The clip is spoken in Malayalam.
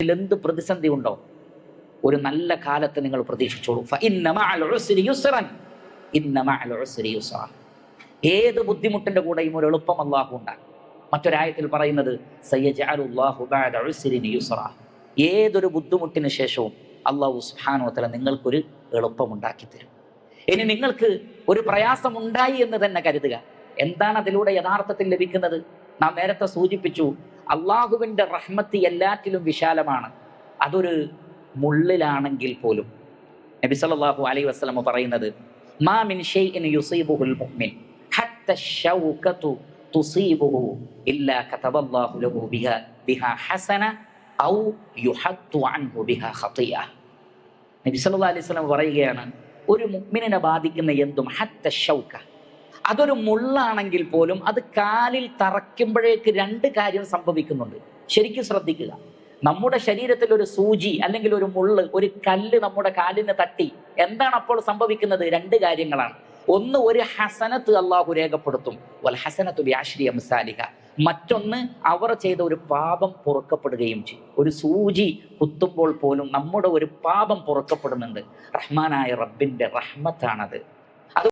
ജീവിതത്തിൽ എന്ത് പ്രതിസന്ധി ഉണ്ടോ, ഒരു നല്ല കാലത്ത് നിങ്ങൾ പ്രതീക്ഷിച്ചോളൂ. ഫഇന്ന മഅൽ ഉസ്രി യുസ്റൻ, ഇന്ന മഅൽ ഉസ്രി യുസ്റ. ഏത് ബുദ്ധിമുട്ടിന്റെ കൂടെയും ഒരു എളുപ്പം അല്ലാഹു ഉണ്ടാകും. മറ്റൊരായത്തിൽ പറയുന്നത് സയജഅലുല്ലാഹു ബഅദ ഉസ്രിൻ യുസ്റ. ഏതൊരു ബുദ്ധിമുട്ടിന് ശേഷവും അല്ലാഹു സുബ്ഹാനഹു വ തആല നിങ്ങൾക്കൊരു എളുപ്പമുണ്ടാക്കി തരും. ഇനി നിങ്ങൾക്ക് ഒരു പ്രയാസം ഉണ്ടായി എന്ന് തന്നെ കരുതുക. എന്താണ് അതിലൂടെ യഥാർത്ഥത്തിൽ ലഭിക്കുന്നത്? നാം നേരത്തെ സൂചിപ്പിച്ചു, അള്ളാഹുവിൻ്റെ റഹ്മത്ത് എല്ലാറ്റിലും വിശാലമാണ്. അതൊരു മുള്ളിലാണെങ്കിൽ പോലും നബി സല്ലല്ലാഹു അലൈഹി വസല്ലം പറയുന്നത്, മാ മിൻ ഷൈഇൻ യുസീബുൽ മുഅ്മിൻ ഹത്ത ശൗകതു തുസീബുഹു ഇല്ലാ കതബല്ലാഹു ലഹു ബിഹാ ഹസന ഔ യുഹത്തു അൻഹു ബിഹാ ഖതിയ. നബി സല്ലല്ലാഹു അലൈഹി വസല്ലം പറയുകയാണ്, ഒരു മുഅ്മിനിനെ ബാധിക്കുന്ന എന്തും ഹത്ത ശൗക, അതൊരു മുള്ളാണെങ്കിൽ പോലും അത് കാലിൽ തറയ്ക്കുമ്പോഴേക്ക് രണ്ട് കാര്യം സംഭവിക്കുന്നുണ്ട്. ശരിക്കും ശ്രദ്ധിക്കുക. നമ്മുടെ ശരീരത്തിൽ ഒരു സൂചി അല്ലെങ്കിൽ ഒരു മുള്ള്, ഒരു കല്ല് നമ്മുടെ കാലിന് തട്ടി, എന്താണ് അപ്പോൾ സംഭവിക്കുന്നത്? രണ്ട് കാര്യങ്ങളാണ്. ഒന്ന്, ഒരു ഹസനത്ത് അള്ളാഹു രേഖപ്പെടുത്തും, വൽ ഹസനത്തു ബിഅശ്രി അംസാലിഹ. മറ്റൊന്ന്, അവർ ചെയ്ത ഒരു പാപം പൊറുക്കപ്പെടുകയും ചെയ്യും. ഒരു സൂചി കുത്തുമ്പോൾ പോലും നമ്മുടെ ഒരു പാപം പൊറുക്കപ്പെടുന്നുണ്ട്. റഹ്മാനായ റബ്ബിന്റെ റഹ്മത്താണത്.